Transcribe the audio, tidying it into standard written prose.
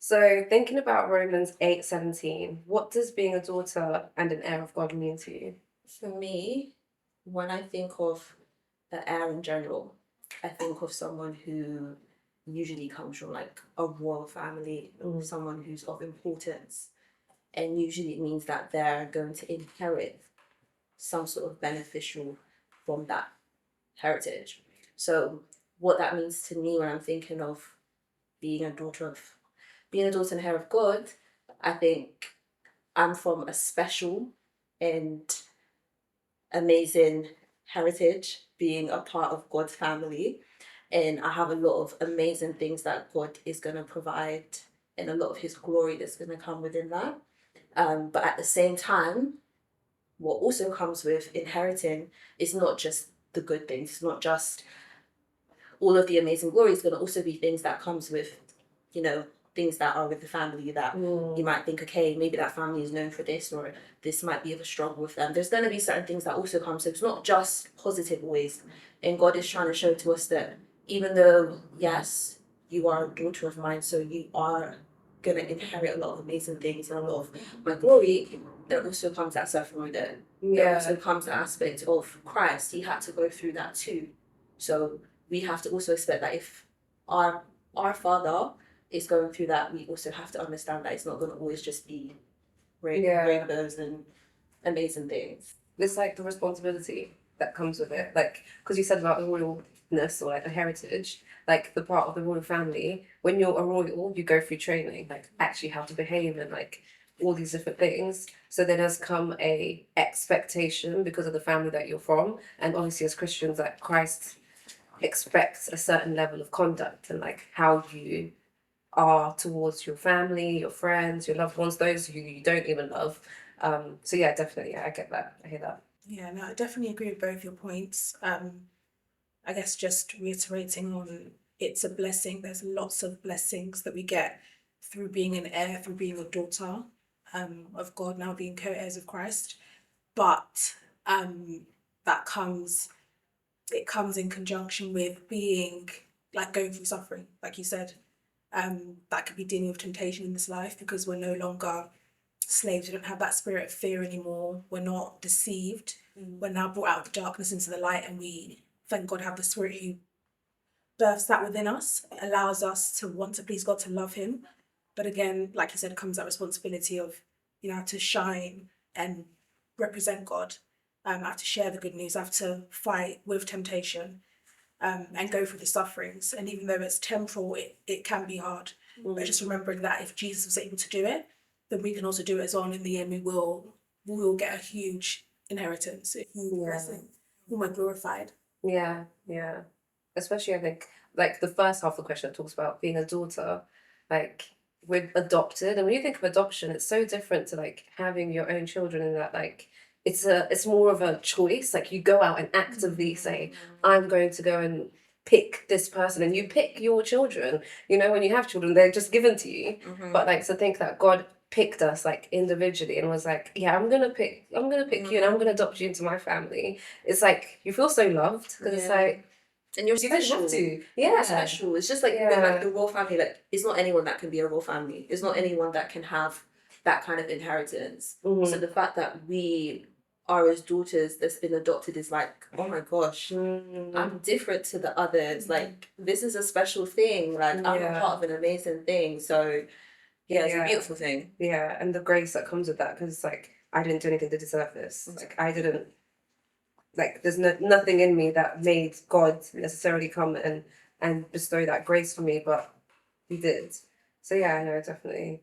So thinking about Romans 8:17, what does being a daughter and an heir of God mean to you? For me, when I think of the heir in general, I think of someone who usually comes from like a royal family, someone who's of importance. And usually it means that they're going to inherit some sort of beneficial from that heritage. So what that means to me when I'm thinking of being a daughter of being a daughter and heir of God, I think I'm from a special and amazing heritage, being a part of God's family. And I have a lot of amazing things that God is going to provide and a lot of his glory that's going to come within that. But at the same time, what also comes with inheriting is not just the good things. It's not just all of the amazing glory. It's going to also be things that comes with, you know, things that are with the family that you might think, okay, maybe that family is known for this, or this might be of a struggle with them. There's going to be certain things that also come. So it's not just positive always. And God is trying to show to us that even though, yes, you are a daughter of mine, so you are going to inherit a lot of amazing things and a lot of my glory, there also comes that suffering there. There also comes the aspect of Christ. He had to go through that too. So we have to also expect that if our father is going through that, we also have to understand that it's not going to always just be rainbows and amazing things. It's like the responsibility that comes with it. Like, because you said about the royalness or like the heritage, like the part of the royal family, when you're a royal, you go through training, like actually how to behave and like all these different things. So there does come a expectation because of the family that you're from. And obviously as Christians, like Christ expects a certain level of conduct and like how you are towards your family, your friends, your loved ones, those who you don't even love. So yeah, definitely, yeah, I get that. I hear that. Yeah, no, I definitely agree with both your points. I guess just reiterating on it's a blessing. There's lots of blessings that we get through being an heir, through being a daughter of God, now being co-heirs of Christ. But that comes it comes in conjunction with being like going through suffering, like you said. That could be dealing with temptation in this life because we're no longer slaves. We don't have that spirit of fear anymore. We're not deceived. We're now brought out of the darkness into the light, and we, thank God, have the Spirit who births that within us, allows us to want to please God, to love Him. But again, like you said, comes that responsibility of, to shine and represent God. I have to share the good news. I have to fight with temptation and go through the sufferings. And even though it's temporal, it can be hard. But just remembering that if Jesus was able to do it, then we can also do it as well. And in the end, we will get a huge inheritance. We're glorified. Yeah, yeah. Especially, I think, like the first half of the question talks about being a daughter, like we're adopted, and when you think of adoption, it's so different to like having your own children, in that like it's more of a choice. Like you go out and actively say, I'm going to go and pick this person, and you pick your children. When you have children, they're just given to you. But like to think that God picked us like individually and was like, yeah, I'm gonna pick you and I'm gonna adopt you into my family. It's like you feel so loved because it's like, and you're you don't special. have to. You're special. It's just like, Yeah. like the royal family. Like it's not anyone that can be a royal family. It's not anyone that can have that kind of inheritance. So the fact that we are as daughters that's been adopted is like, oh my gosh, I'm different to the others. Like this is a special thing. Like I'm a part of an amazing thing. So yeah, it's a beautiful thing. Yeah, and the grace that comes with that, because it's like I didn't do anything to deserve this. Like I didn't. Like there's nothing in me that made God necessarily come and bestow that grace for me, but He did. So yeah, I know, definitely.